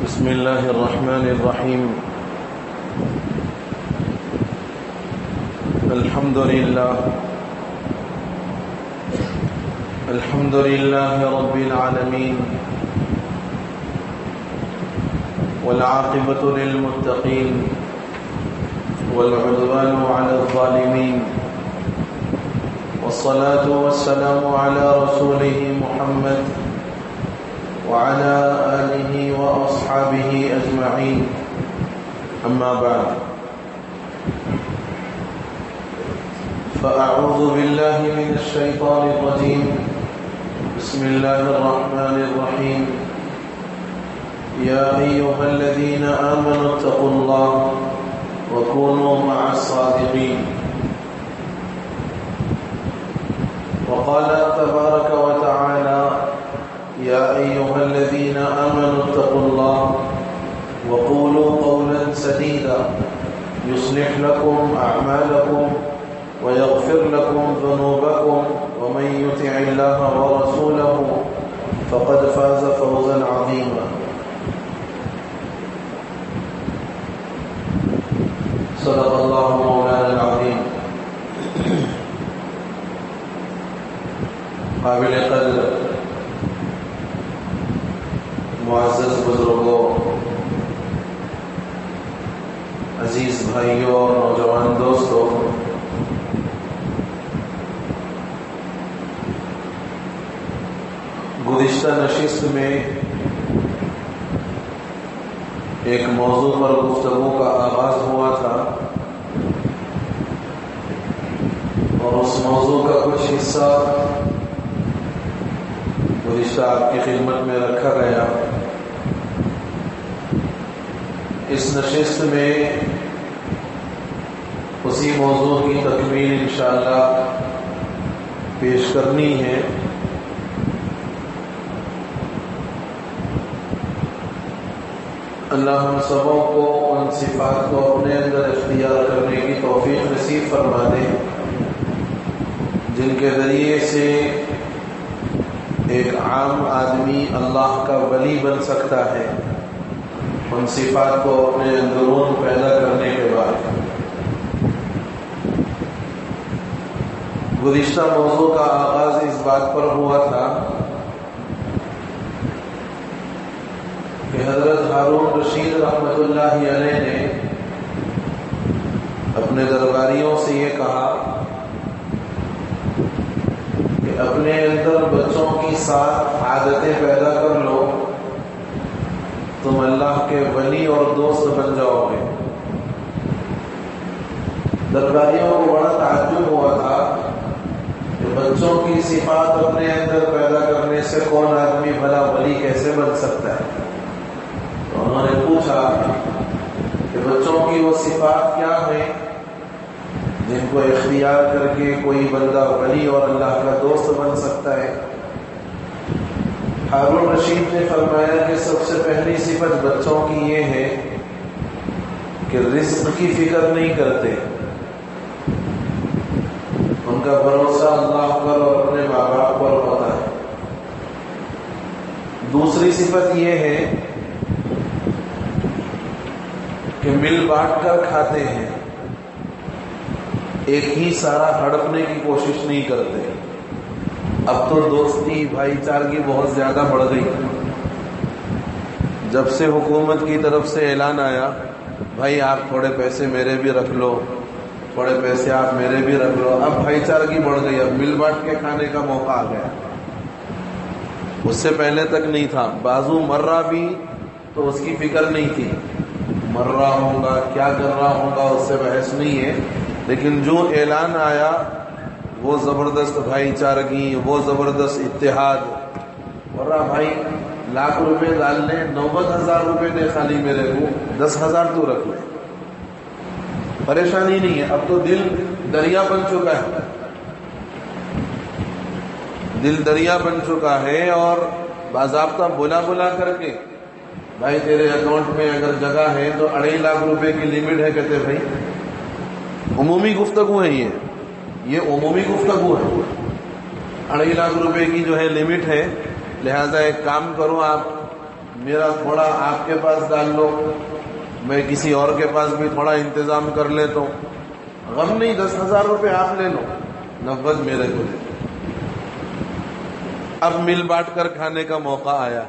بسم الله الرحمن الرحيم. الحمد لله رب العالمين، والعاقبة للمتقين، والعدوان على الظالمين، والصلاة والسلام على رسوله محمد وعلى آله وأصحابه أجمعين. أما بعد، فأعوذ بالله من الشيطان الرجيم. بسم الله الرحمن الرحيم. يا أيها الذين آمنوا اتقوا الله وكونوا مع الصادقين. وقال تبارك وتعالى: يا أيها الذين آمنوا اتقوا الله وقولوا قولا سديدا يصلح لكم أعمالكم ويغفر لكم ذنوبكم ومن يطع الله ورسوله فقد فاز فوزا عظيما. صدق الله مولانا العظيم. قابل قدر معزز بزرگوں، عزیز بھائیوں اور نوجوان دوستوں، گزشتہ نشست میں ایک موضوع پر گفتگو کا آغاز ہوا تھا اور اس موضوع کا کچھ حصہ گزشتہ آپ کی خدمت میں رکھا گیا. اس نشست میں اسی موضوع کی تکمیل انشاءاللہ پیش کرنی ہے. اللہ ہم سبوں کو ان صفات کو اپنے اندر اختیار کرنے کی توفیق نصیب فرما دے جن کے ذریعے سے ایک عام آدمی اللہ کا ولی بن سکتا ہے، ان صفات کو اپنے اندرون پیدا کرنے کے بعد. گزشتہ موضوع کا آغاز اس بات پر ہوا تھا کہ حضرت ہارون رشید رحمۃ اللہ علیہ نے اپنے درباریوں سے یہ کہا کہ اپنے اندر بچوں کی 7 عادتیں پیدا کر لو، تم اللہ کے ولی اور دوست بن جاؤ گے. درباریوں کو بڑا تعجب ہوا تھا کہ بچوں کی صفات اپنے اندر پیدا کرنے سے کون آدمی بھلا ولی کیسے بن سکتا ہے. تو انہوں نے پوچھا کہ بچوں کی وہ صفات کیا ہیں جن کو اختیار کر کے کوئی بندہ ولی اور اللہ کا دوست بن سکتا ہے. ہارون رشید نے فرمایا کہ سب سے پہلی صفت بچوں کی یہ ہے کہ رزق کی فکر نہیں کرتے، ان کا بھروسہ اللہ پر اور اپنے ماں باپ پر ہوتا ہے. دوسری صفت یہ ہے کہ مل بانٹ کر کھاتے ہیں، ایک ہی سارا ہڑپنے کی کوشش نہیں کرتے. اب تو دوستی بھائی چارگی بہت زیادہ بڑھ گئی. جب سے حکومت کی طرف سے اعلان آیا بھائی آپ تھوڑے پیسے میرے بھی رکھ لو، تھوڑے پیسے آپ میرے بھی رکھ لو، اب بھائی چارگی بڑھ گئی. اب مل بانٹ کے کھانے کا موقع آ گیا. اس سے پہلے تک نہیں تھا. بازو مر رہا بھی تو اس کی فکر نہیں تھی، مر رہا ہوں گا کیا کر رہا ہوں گا اس سے بحث نہیں ہے. لیکن جو اعلان آیا وہ زبردست بھائی چارگی، وہ زبردست اتحاد. اور بھائی لاکھ روپے ڈال لیں، 90,000 روپے دے خالی میرے کو، 10,000 تو رکھ لیں، پریشانی نہیں ہے. اب تو دل دریا بن چکا ہے، دل دریا بن چکا ہے. اور باضابطہ بلا کر کے بھائی تیرے اکاؤنٹ میں اگر جگہ ہے تو 2.5 لاکھ روپے کی لمٹ ہے. کہتے بھائی عمومی گفتگو ہے، یہ عمومی گفتگو ہے. 2.5 لاکھ روپے کی جو ہے لمٹ ہے، لہذا ایک کام کرو آپ میرا تھوڑا آپ کے پاس ڈال لو، میں کسی اور کے پاس بھی تھوڑا انتظام کر لیتا ہوں، غم نہیں 10,000 روپے آپ لے لو، 90 میرے کو دے۔ اب مل بانٹ کر کھانے کا موقع آیا۔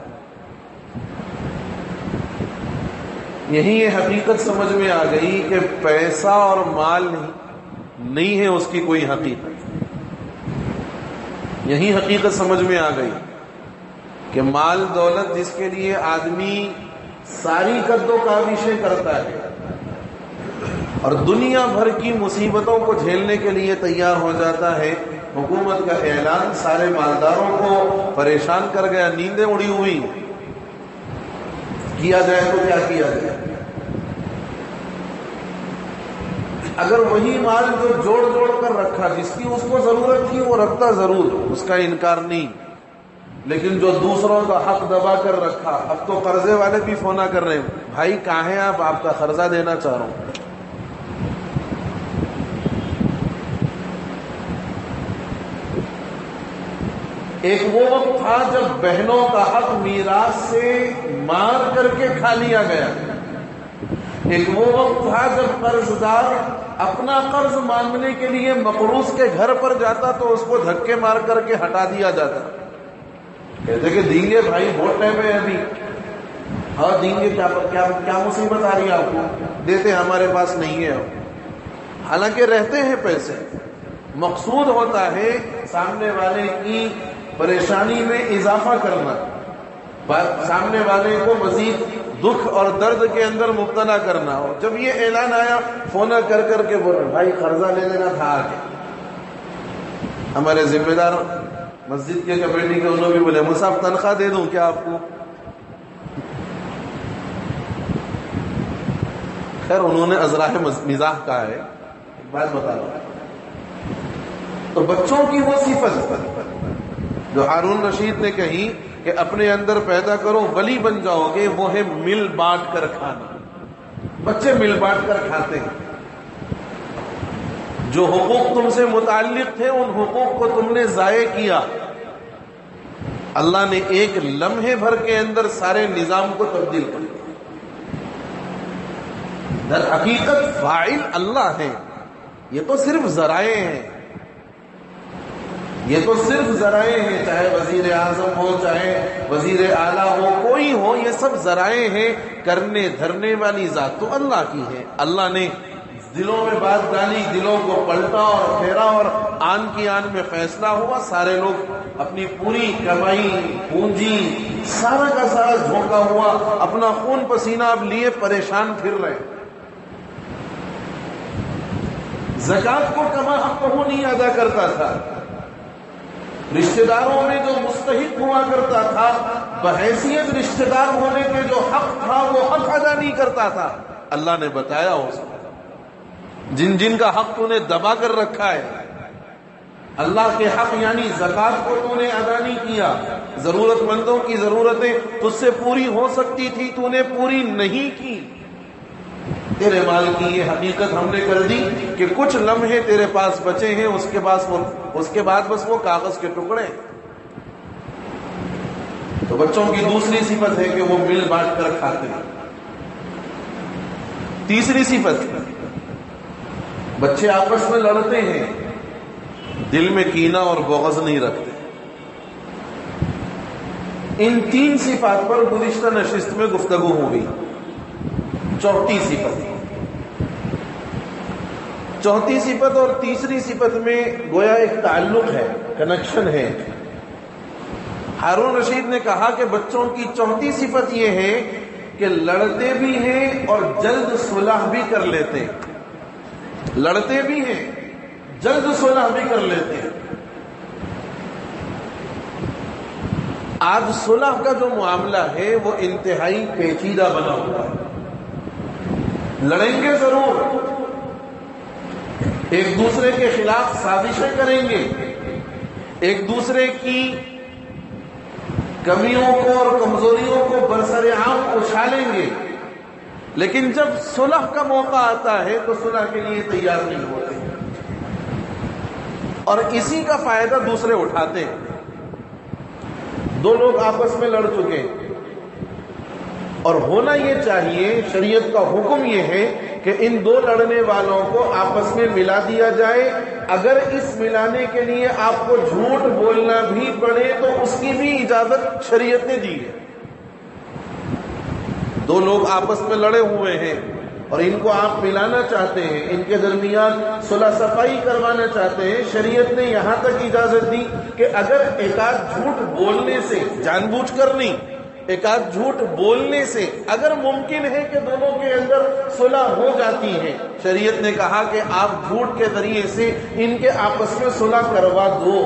یہی یہ حقیقت سمجھ میں آ گئی کہ پیسہ اور مال نہیں ہے اس کی کوئی حقیقت۔ یہی حقیقت سمجھ میں آ گئی کہ مال دولت جس کے لیے آدمی ساری قد و کاوشیں کرتا ہے اور دنیا بھر کی مصیبتوں کو جھیلنے کے لیے تیار ہو جاتا ہے، حکومت کا اعلان سارے مالداروں کو پریشان کر گیا، نیندیں اڑی ہوئی، کیا جائے تو کیا کیا جائے؟ اگر وہی مال جو جوڑ جوڑ کر رکھا، جس کی اس کو ضرورت تھی وہ رکھتا ضرور، اس کا انکار نہیں، لیکن جو دوسروں کا حق دبا کر رکھا، اب تو قرضے والے بھی فونا کر رہے ہیں، بھائی کہاں ہیں آپ کا قرضہ دینا چاہ رہا ہوں۔ ایک وہ وقت تھا جب بہنوں کا حق میراث سے مار کر کے کھا لیا گیا، ایک وہ وقت تھا جب قرضدار اپنا قرض مانگنے کے لیے مقروض کے گھر پر جاتا تو اس کو دھکے مار کر کے ہٹا دیا جاتا، کہتے کہ دیں گے بھائی، بہت ٹائم ہے ابھی، اور دیں گے، کیا مصیبت آ رہی ہے آپ کو، دیتے ہمارے پاس نہیں ہے۔ حالانکہ رہتے ہیں پیسے، مقصود ہوتا ہے سامنے والے کی پریشانی میں اضافہ کرنا، سامنے والے کو مزید دکھ اور درد کے اندر مبتلا کرنا ہو۔ جب یہ اعلان آیا، فون کر کر کے بولے بھائی قرضہ لے لینا تھا آگے۔ ہمارے ذمہ دار مسجد کے کمیٹی کے انہوں بھی بولے مصعب تنخواہ دے دوں کیا آپ کو؟ خیر انہوں نے ازراہ مزاح کہا ہے، ایک بات بتا دوں، تو بچوں کی وہ صفت جو ہارون رشید نے کہی کہ اپنے اندر پیدا کرو ولی بن جاؤ گے، وہ ہے مل بانٹ کر کھانا۔ بچے مل بانٹ کر کھاتے ہیں، جو حقوق تم سے متعلق تھے ان حقوق کو تم نے ضائع کیا، اللہ نے ایک لمحے بھر کے اندر سارے نظام کو تبدیل کر دیا۔ در حقیقت فاعل اللہ ہے، یہ تو صرف ذرائع ہیں، یہ تو صرف ذرائع ہیں، چاہے وزیر اعظم ہو، چاہے وزیر اعلیٰ ہو، کوئی ہو، یہ سب ذرائع ہیں، کرنے دھرنے والی ذات تو اللہ کی ہے۔ اللہ نے دلوں میں بات ڈالی، دلوں کو پلٹا اور پھیرا اور آن کی آن میں فیصلہ ہوا، سارے لوگ اپنی پوری کمائی پونجی سارا کا سارا جھونکا ہوا، اپنا خون پسینہ اب لیے پریشان پھر رہے۔ زکوٰۃ کو کما حق نہیں ادا کرتا تھا، رشتہ داروں میں جو مستحق ہوا کرتا تھا، بحیثیت رشتہ دار ہونے کے جو حق تھا وہ حق ادا نہیں کرتا تھا۔ اللہ نے بتایا اس کو، جن جن کا حق تو نے دبا کر رکھا ہے، اللہ کے حق یعنی زکوٰۃ کو تو نے ادا نہیں کیا، ضرورت مندوں کی ضرورتیں تجھ سے پوری ہو سکتی تھی، تو نے پوری نہیں کی، تیرے مال کی یہ حقیقت ہم نے کر دی کہ کچھ لمحے تیرے پاس بچے ہیں، اس کے بعد بس وہ کاغذ کے ٹکڑے۔ تو بچوں کی دوسری صفت ہے کہ وہ مل بانٹ کر کھاتے ہیں۔ تیسری صفت، بچے آپس میں لڑتے ہیں، دل میں کینہ اور بغض نہیں رکھتے۔ ان تین صفات پر گزشتہ نشست میں گفتگو ہوگی۔ چوتھی صفت اور تیسری صفت میں گویا ایک تعلق ہے، کنیکشن ہے۔ ہارون رشید نے کہا کہ بچوں کی چوتھی صفت یہ ہے کہ لڑتے بھی ہیں اور جلد صلح بھی کر لیتے ہیں، لڑتے بھی ہیں جلد صلح بھی کر لیتے ہیں۔ آج صلح کا جو معاملہ ہے وہ انتہائی پیچیدہ بنا ہوا ہے۔ لڑیں گے ضرور، ایک دوسرے کے خلاف سازشیں کریں گے، ایک دوسرے کی کمیوں کو اور کمزوریوں کو برسر عام اچھالیں گے، لیکن جب صلح کا موقع آتا ہے تو صلح کے لیے تیار نہیں ہوتے اور اسی کا فائدہ دوسرے اٹھاتے ہیں۔ دو لوگ آپس میں لڑ چکے، اور ہونا یہ چاہیے، شریعت کا حکم یہ ہے کہ ان دو لڑنے والوں کو آپس میں ملا دیا جائے۔ اگر اس ملانے کے لیے آپ کو جھوٹ بولنا بھی پڑے تو اس کی بھی اجازت شریعت نے دی ہے۔ دو لوگ آپس میں لڑے ہوئے ہیں اور ان کو آپ ملانا چاہتے ہیں، ان کے درمیان صلح صفائی کروانا چاہتے ہیں، شریعت نے یہاں تک اجازت دی کہ اگر ایک آدھ جھوٹ بولنے سے، جان بوجھ کر نہیں، ایک آدھ جھوٹ بولنے سے اگر ممکن ہے کہ دونوں کے اندر صلح ہو جاتی ہے، شریعت نے کہا کہ آپ جھوٹ کے ذریعے سے ان کے آپس میں صلح کروا دو۔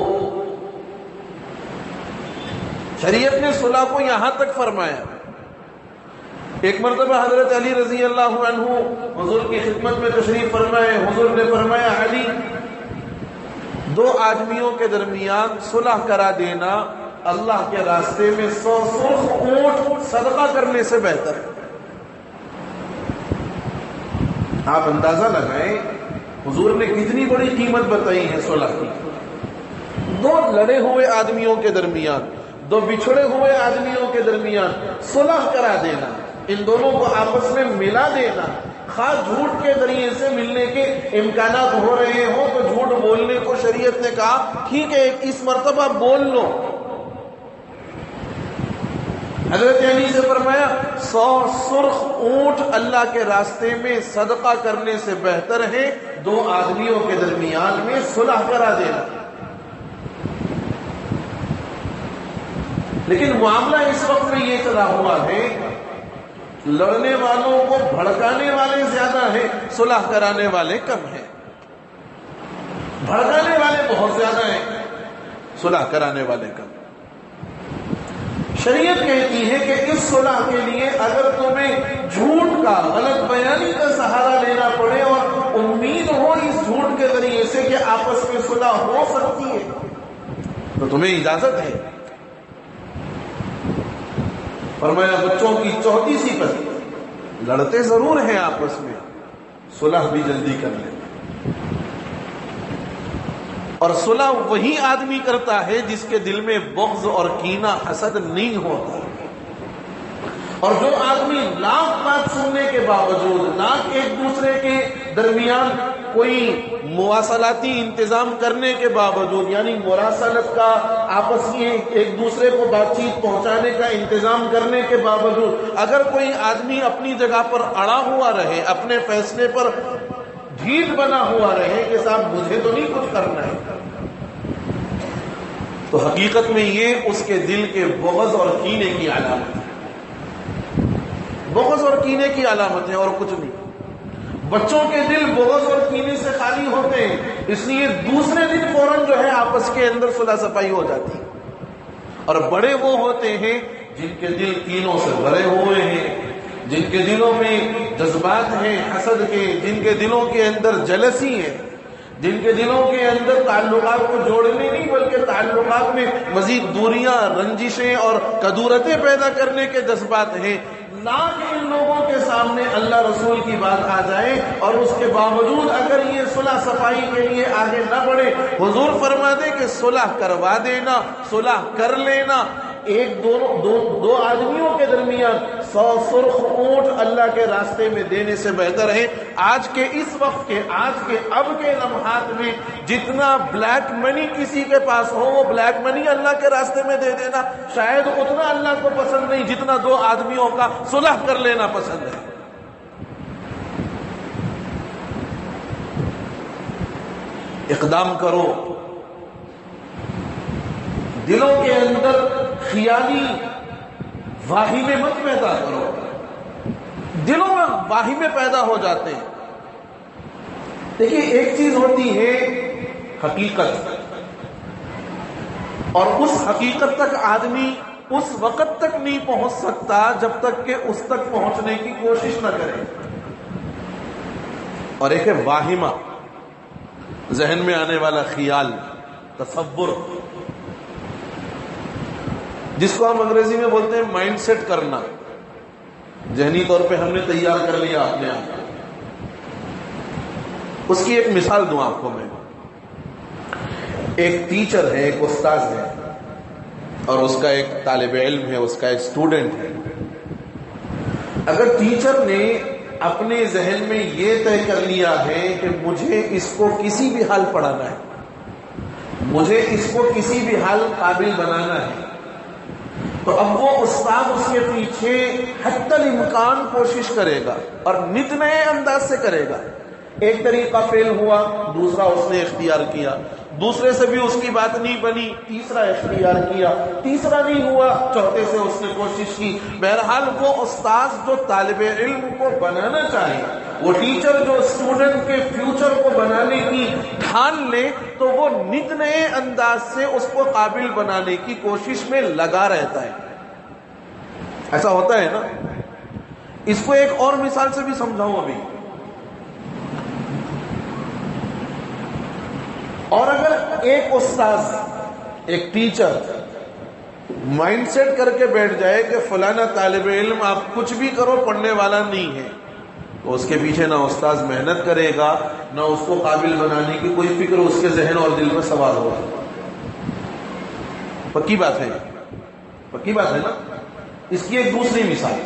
شریعت نے صلح کو یہاں تک فرمایا۔ ایک مرتبہ حضرت علی رضی اللہ عنہ حضور کی خدمت میں تشریف فرمائے، حضور نے فرمایا علی، دو آدمیوں کے درمیان صلح کرا دینا اللہ کے راستے میں 100 سرخ اونٹ صدقہ کرنے سے بہتر ہے۔ آپ اندازہ لگائیں حضور نے کتنی بڑی قیمت بتائی ہے صلح کی۔ دو لڑے ہوئے آدمیوں کے درمیان، دو بچھڑے ہوئے آدمیوں کے درمیان صلح کرا دینا، ان دونوں کو آپس میں ملا دینا، خاص جھوٹ کے ذریعے سے ملنے کے امکانات ہو رہے ہوں تو جھوٹ بولنے کو شریعت نے کہا ٹھیک ہے اس مرتبہ بول لو۔ حضرت علی سے فرمایا 100 سرخ اونٹ اللہ کے راستے میں صدقہ کرنے سے بہتر ہے دو آدمیوں کے درمیان میں صلح کرا دینا۔ لیکن معاملہ اس وقت میں یہ چلا ہوا ہے، لڑنے والوں کو بھڑکانے والے زیادہ ہیں، صلح کرانے والے کم ہیں۔ بھڑکانے والے بہت زیادہ ہیں، صلح کرانے والے کم۔ شریعت کہتی ہے کہ اس صلح کے لیے اگر تمہیں جھوٹ کا، غلط بیانی کا سہارا لینا پڑے اور امید ہو اس جھوٹ کے ذریعے سے کہ آپس میں صلح ہو سکتی ہے تو تمہیں اجازت ہے۔ فرمایا بچوں کی 34 صفت، لڑتے ضرور ہیں آپس میں، صلح بھی جلدی کر لیں۔ اور صلح وہی آدمی کرتا ہے جس کے دل میں بغض اور کینہ، حسد نہیں ہوتا۔ اور جو آدمی لاکھ بات سننے کے باوجود، لاکھ ایک دوسرے کے درمیان کوئی مواصلاتی انتظام کرنے کے باوجود، یعنی مراسلت کا، آپس میں ایک دوسرے کو بات چیت پہنچانے کا انتظام کرنے کے باوجود اگر کوئی آدمی اپنی جگہ پر اڑا ہوا رہے، اپنے فیصلے پر ڈھیٹ بنا ہوا رہے کہ صاحب مجھے تو نہیں کچھ کرنا ہے، تو حقیقت میں یہ اس کے دل کے بغض اور کینے کی علامت ہے۔ بغض اور کینے کی علامت ہے اور کچھ نہیں۔ بچوں کے دل بغض اور کینے سے خالی ہوتے ہیں، اس لیے دوسرے دن فوراً جو ہے آپس کے اندر صلح صفائی ہو جاتی ہے۔ اور بڑے وہ ہوتے ہیں جن کے دل کینوں سے بھرے ہوئے ہیں، جن کے دلوں میں جذبات ہیں حسد کے، جن کے دلوں کے اندر جلسی ہے، جن کے دلوں کے اندر تعلقات کو جوڑنے نہیں بلکہ تعلقات میں مزید دوریاں، رنجشیں اور کدورتیں پیدا کرنے کے جذبات ہیں، لاکھ ان لوگوں کے سامنے اللہ رسول کی بات آ جائے اور اس کے باوجود اگر یہ صلح صفائی کے لیے آگے نہ بڑھے، حضور فرما دے کہ صلح کروا دینا، صلح کر لینا، دو آدمیوں کے درمیان 100 سرخ اونٹ اللہ کے راستے میں دینے سے بہتر ہے آج کے اس وقت کے، آج کے اب کے لمحات میں جتنا بلیک منی کسی کے پاس ہو وہ بلیک منی اللہ کے راستے میں دے دینا شاید اتنا اللہ کو پسند نہیں جتنا دو آدمیوں کا صلح کر لینا پسند ہے۔ اقدام کرو، دلوں کے اندر خیالی واہمے مت پیدا کرو، دلوں میں واہمے پیدا ہو جاتے ہیں۔ دیکھیے ایک چیز ہوتی ہے حقیقت، اور اس حقیقت تک آدمی اس وقت تک نہیں پہنچ سکتا جب تک کہ اس تک پہنچنے کی کوشش نہ کرے۔ اور ایک ہے واہمہ، ذہن میں آنے والا خیال، تصور، جس کو ہم انگریزی میں بولتے ہیں مائنڈ سیٹ کرنا، ذہنی طور پہ ہم نے تیار کر لیا اپنے آپ کو۔ اس کی ایک مثال دوں آپ کو میں، ایک ٹیچر ہے، ایک استاذ ہے اور اس کا ایک طالب علم ہے، اس کا ایک اسٹوڈنٹ ہے۔ اگر ٹیچر نے اپنے ذہن میں یہ طے کر لیا ہے کہ مجھے اس کو کسی بھی حال پڑھانا ہے، مجھے اس کو کسی بھی حال قابل بنانا ہے، تو اب وہ استاد اس کے پیچھے حتی الامکان کوشش کرے گا اور نت نئے انداز سے کرے گا۔ ایک طریقہ فیل ہوا، دوسرا اس نے اختیار کیا، دوسرے سے بھی اس کی بات نہیں بنی، تیسرا اختیار کیا، تیسرا نہیں ہوا، چوتھے سے اس نے کوشش کی۔ بہرحال وہ استاد جو طالب علم کو بنانا چاہے، وہ ٹیچر جو اسٹوڈنٹ کے فیوچر کو بنانے کی ٹھان لے، تو وہ نت نئے انداز سے اس کو قابل بنانے کی کوشش میں لگا رہتا ہے۔ ایسا ہوتا ہے نا۔ اس کو ایک اور مثال سے بھی سمجھاؤں ابھی۔ اور اگر ایک استاد، ایک ٹیچر مائنڈ سیٹ کر کے بیٹھ جائے کہ فلانا طالب علم آپ کچھ بھی کرو پڑھنے والا نہیں ہے، تو اس کے پیچھے نہ استاد محنت کرے گا، نہ اس کو قابل بنانے کی کوئی فکر اس کے ذہن اور دل میں سوال ہوگا۔ پکی بات ہے، پکی بات ہے نا۔ اس کی ایک دوسری مثال،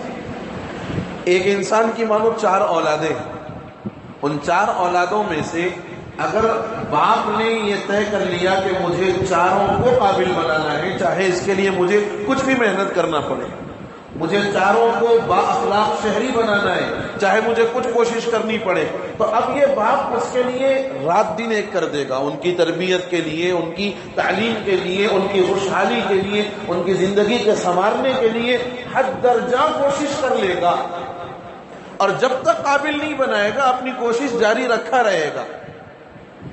ایک انسان کی مانو 4 اولادیں ہیں، ان 4 اولادوں میں سے اگر باپ نے یہ طے کر لیا کہ مجھے چاروں کو قابل بنانا ہے، چاہے اس کے لیے مجھے کچھ بھی محنت کرنا پڑے، مجھے چاروں کو با اخلاق شہری بنانا ہے، چاہے مجھے کچھ کوشش کرنی پڑے، تو اب یہ باپ اس کے لیے رات دن ایک کر دے گا، ان کی تربیت کے لیے، ان کی تعلیم کے لیے، ان کی خوشحالی کے لیے، ان کی زندگی کے سنوارنے کے لیے حد درجہ کوشش کر لے گا، اور جب تک قابل نہیں بنائے گا اپنی کوشش جاری رکھا رہے گا۔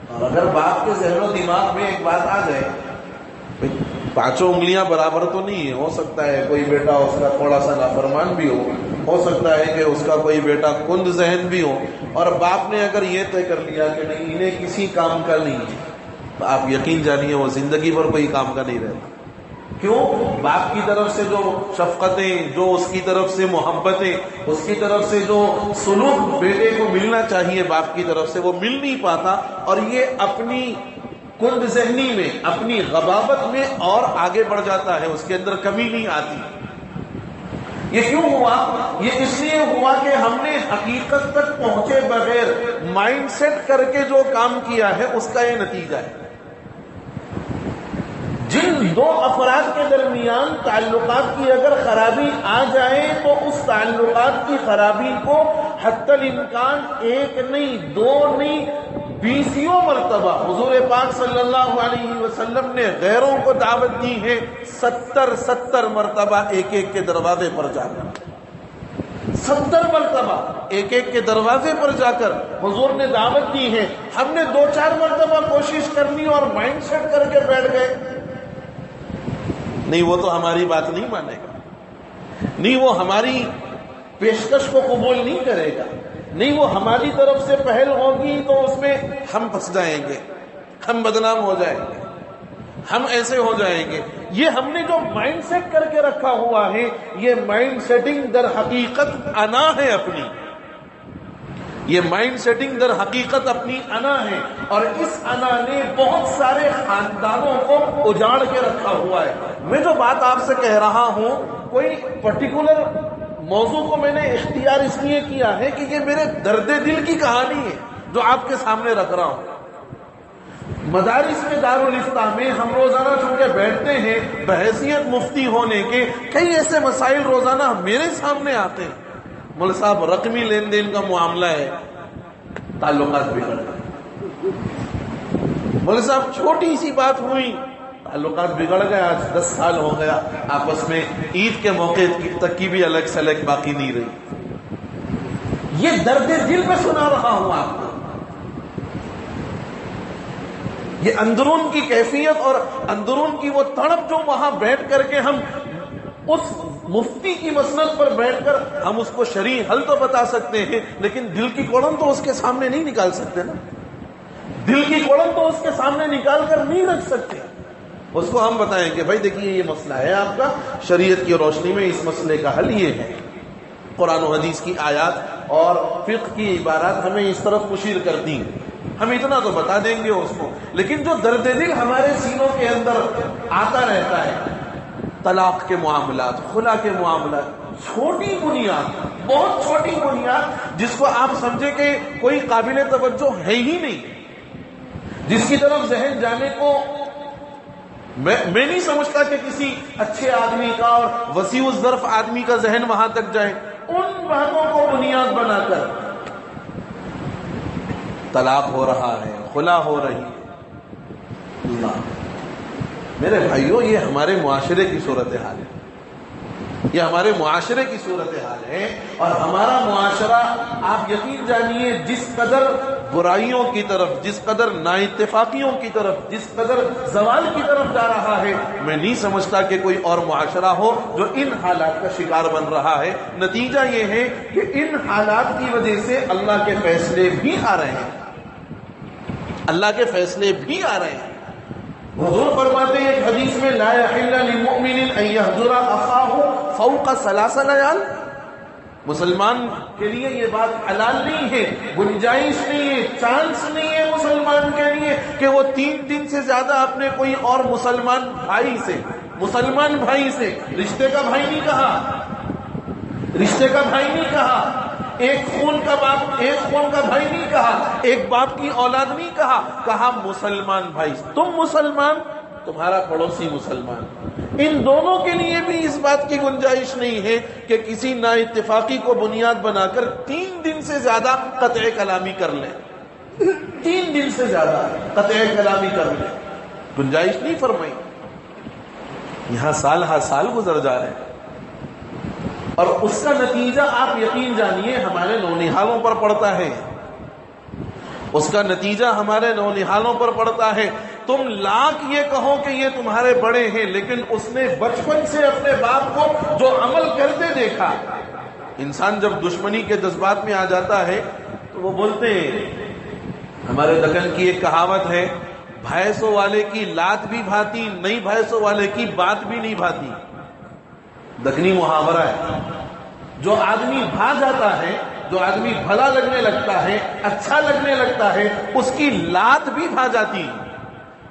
اور اگر باپ کے ذہن و دماغ میں ایک بات آ جائے، 5 انگلیاں برابر تو نہیں ہے، ہو سکتا ہے کوئی بیٹا اس کا تھوڑا سا نافرمان بھی ہو سکتا ہے کہ اس کا کوئی بیٹا کند ذہن بھی ہو، اور باپ نے اگر یہ طے کر لیا کہ نہیں انہیں کسی کام کا نہیں ہے، تو آپ یقین جانیے وہ زندگی بھر کوئی کام کا نہیں رہتا۔ کیوں؟ باپ کی طرف سے جو شفقتیں، جو اس کی طرف سے محبتیں، اس کی طرف سے جو سلوک بیٹے کو ملنا چاہیے باپ کی طرف سے، وہ مل نہیں پاتا، اور یہ اپنی کند ذہنی میں، اپنی غباوت میں اور آگے بڑھ جاتا ہے، اس کے اندر کمی نہیں آتی۔ یہ کیوں ہوا؟ یہ اس لیے ہوا کہ ہم نے حقیقت تک پہنچے بغیر مائنڈ سیٹ کر کے جو کام کیا ہے اس کا یہ نتیجہ ہے۔ جن 2 افراد کے درمیان تعلقات کی اگر خرابی آ جائے تو اس تعلقات کی خرابی کو حتی الامکان 1 نہیں 2 نہیں 20 مرتبہ حضور پاک صلی اللہ علیہ وسلم نے غیروں کو دعوت دی ہے، 70 مرتبہ ایک کے دروازے پر جا کر، 70 مرتبہ ایک کے دروازے پر جا کر حضور نے دعوت دی ہے۔ ہم نے 2-4 مرتبہ کوشش کرنی اور مائنڈ سیٹ کر کے بیٹھ گئے، نہیں وہ تو ہماری بات نہیں مانے گا، نہیں وہ ہماری پیشکش کو قبول نہیں کرے گا، نہیں وہ ہماری طرف سے پہل ہوگی تو اس میں ہم پھنس جائیں گے، ہم بدنام ہو جائیں گے، ہم ایسے ہو جائیں گے۔ یہ ہم نے جو مائنڈ سیٹ کر کے رکھا ہوا ہے، یہ مائنڈ سیٹنگ در حقیقت انا ہے اپنی، یہ مائنڈ سیٹنگ در حقیقت اپنی انا ہے، اور اس انا نے بہت سارے خاندانوں کو اجاڑ کے رکھا ہوا ہے۔ میں جو بات آپ سے کہہ رہا ہوں، کوئی پرٹیکولر موضوع کو میں نے اختیار اس لیے کیا ہے کہ یہ میرے درد دل کی کہانی ہے جو آپ کے سامنے رکھ رہا ہوں۔ مدارس میں، دارالفتاح میں ہم روزانہ چونکہ بیٹھتے ہیں، بحیثیت مفتی ہونے کے کئی ایسے مسائل روزانہ میرے سامنے آتے ہیں۔ مول صاحب رقمی لین دین کا معاملہ ہے، تعلقات بگڑ گئے۔ مول صاحب چھوٹی سی بات ہوئی، تعلقات بگڑ گئے، آج 10 سال ہو گیا آپس میں، عید کے موقع تک کی بھی الگ سلگ باقی نہیں رہی۔ یہ درد دل میں سنا رہا ہوں آپ کو، یہ اندرون کی کیفیت اور اندرون کی وہ تڑپ جو وہاں بیٹھ کر کے ہم اس مفتی کی مسند پر بیٹھ کر ہم اس کو شرعی حل تو بتا سکتے ہیں، لیکن دل کی کوڑن تو اس کے سامنے نہیں نکال سکتے نا، دل کی کوڑن تو اس کے سامنے نکال کر نہیں رکھ سکتے۔ اس کو ہم بتائیں کہ بھائی دیکھیے یہ مسئلہ ہے آپ کا، شریعت کی روشنی میں اس مسئلے کا حل یہ ہے، قرآن و حدیث کی آیات اور فقہ کی عبارات ہمیں اس طرف مشیر کرتی ہیں، ہم اتنا تو بتا دیں گے اس کو، لیکن جو درد دل ہمارے سینوں کے اندر آتا رہتا ہے، طلاق کے معاملات، خلا کے معاملات، چھوٹی بنیاد، بہت چھوٹی بنیاد جس کو آپ سمجھے کہ کوئی قابل توجہ ہے ہی نہیں، جس کی طرف ذہن جانے کو میں نہیں سمجھتا کہ کسی اچھے آدمی کا اور وسیع الظرف آدمی کا ذہن وہاں تک جائے، ان باتوں کو بنیاد بنا کر طلاق ہو رہا ہے، خلا ہو رہی ہے۔ اللہ میرے بھائیوں، یہ ہمارے معاشرے کی صورتحال ہے، یہ ہمارے معاشرے کی صورتحال ہے، اور ہمارا معاشرہ آپ یقین جانیے جس قدر برائیوں کی طرف، جس قدر نااتفاقیوں کی طرف، جس قدر زوال کی طرف جا رہا ہے، میں نہیں سمجھتا کہ کوئی اور معاشرہ ہو جو ان حالات کا شکار بن رہا ہے۔ نتیجہ یہ ہے کہ ان حالات کی وجہ سے اللہ کے فیصلے بھی آ رہے ہیں، اللہ کے فیصلے بھی آ رہے ہیں۔ حضور فرماتے ہیں ایک حدیث میں، لا يحل للمؤمن ان يهجر اخاه فوق 3 لیال، مسلمان کے لیے یہ بات حلال نہیں ہے، گنجائش نہیں ہے، چانس نہیں ہے مسلمان کے لیے کہ وہ 3 دن سے زیادہ اپنے کوئی اور مسلمان بھائی سے، مسلمان بھائی سے، رشتے کا بھائی نہیں کہا، رشتے کا بھائی نہیں کہا، ایک خون کا باپ، ایک خون کا بھائی نہیں کہا، ایک باپ کی اولاد نہیں کہا، کہا مسلمان بھائی، تم مسلمان، تمہارا پڑوسی مسلمان، ان دونوں کے لیے بھی اس بات کی گنجائش نہیں ہے کہ کسی نا اتفاقی کو بنیاد بنا کر 3 دن سے زیادہ قطع کلامی کر لیں، 3 دن سے زیادہ قطع کلامی کر لیں، گنجائش نہیں فرمائی۔ یہاں سال ہر سال گزر جا رہے ہیں، اور اس کا نتیجہ آپ یقین جانیے ہمارے نونہالوں پر پڑتا ہے، اس کا نتیجہ ہمارے نونہالوں پر پڑتا ہے۔ تم لاکھ یہ کہو کہ یہ تمہارے بڑے ہیں، لیکن اس نے بچپن سے اپنے باپ کو جو عمل کرتے دیکھا، انسان جب دشمنی کے جذبات میں آ جاتا ہے تو وہ بولتے ہیں، ہمارے دکن کی ایک کہاوت ہے، بھینسوں والے کی لات بھی بھاتی، نئی بھینسوں والے کی بات بھی نہیں بھاتی، دکنی محاورہ ہے۔ جو آدمی بھا جاتا ہے، جو آدمی بھلا لگنے لگتا ہے، اچھا لگنے لگتا ہے، اس کی لات بھی بھا جاتی،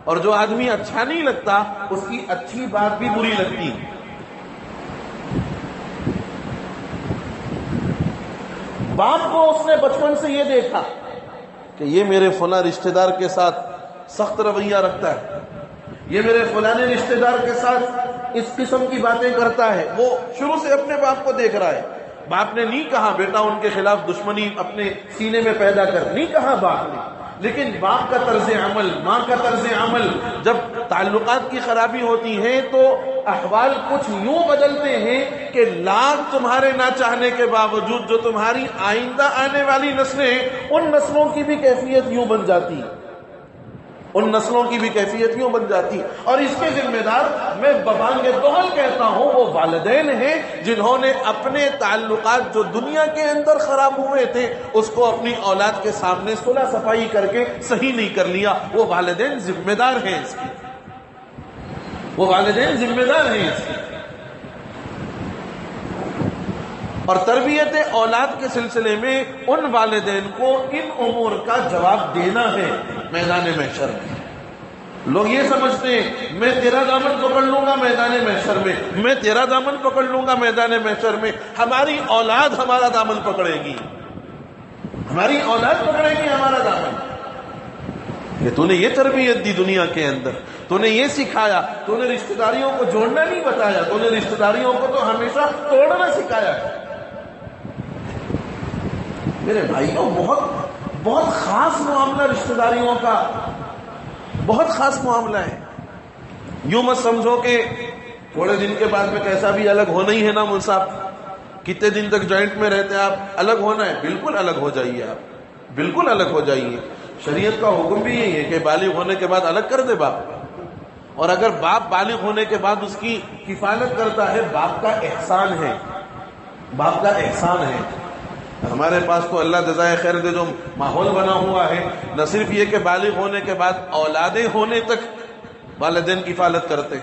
اور جو آدمی اچھا نہیں لگتا اس کی اچھی بات بھی بری لگتی۔ باپ کو اس نے بچپن سے یہ دیکھا کہ یہ میرے فلاں رشتہ دار کے ساتھ سخت رویہ رکھتا ہے، یہ میرے فلانے رشتہ دار کے ساتھ اس قسم کی باتیں کرتا ہے، وہ شروع سے اپنے باپ کو دیکھ رہا ہے۔ باپ نے نہیں کہا بیٹا ان کے خلاف دشمنی اپنے سینے میں پیدا کر، نہیں کہا باپ نے، لیکن باپ کا طرز عمل، ماں کا طرز عمل، جب تعلقات کی خرابی ہوتی ہے تو احوال کچھ یوں بدلتے ہیں کہ لاکھ تمہارے نہ چاہنے کے باوجود جو تمہاری آئندہ آنے والی نسلیں ہیں، ان نسلوں کی بھی کیفیت یوں بن جاتی، ان نسلوں کی بھی کیفیت یوں بن جاتی۔ اور اس کے ذمہ دار میں ببانگ دہل کہتا ہوں وہ والدین ہیں جنہوں نے اپنے تعلقات جو دنیا کے اندر خراب ہوئے تھے اس کو اپنی اولاد کے سامنے صلح صفائی کر کے صحیح نہیں کر لیا۔ وہ والدین ذمہ دار ہیں اس کے، وہ والدین ذمہ دار ہیں اس کے۔ اور تربیت اولاد کے سلسلے میں ان والدین کو ان امور کا جواب دینا ہے میدان محشر میں۔ لوگ یہ سمجھتے ہیں میں تیرا دامن پکڑ لوں گا میدان محشر میں، میں تیرا دامن پکڑ لوں گا میدان محشر میں، ہماری اولاد ہمارا دامن پکڑے گی، ہماری اولاد پکڑے گی ہمارا دامن، کہ تو نے یہ تربیت دی دنیا کے اندر، تو نے یہ سکھایا، تو نے رشتہ داریوں کو جوڑنا نہیں بتایا، تو نے رشتہ داریوں کو تو ہمیشہ توڑنا سکھایا ہے۔ میرے بھائیوں بہت خاص معاملہ رشتہ داریوں کا، بہت خاص معاملہ ہے۔ یوں مت سمجھو کہ تھوڑے دن کے بعد میں کیسا بھی الگ ہونا ہی ہے نا مول صاحب، کتنے دن تک جوائنٹ میں رہتے ہیں آپ، الگ ہونا ہے، بالکل الگ ہو جائیے، آپ بالکل الگ ہو جائیے۔ شریعت کا حکم بھی یہی ہے کہ بالغ ہونے کے بعد الگ کر دے باپ، اور اگر باپ بالغ ہونے کے بعد اس کی کفالت کرتا ہے، باپ کا احسان ہے، باپ کا احسان ہے۔ ہمارے پاس تو اللہ جزائے خیر دے جو ماحول بنا ہوا ہے، نہ صرف یہ کہ بالغ ہونے کے بعد اولادیں ہونے تک والدین کفالت کرتے،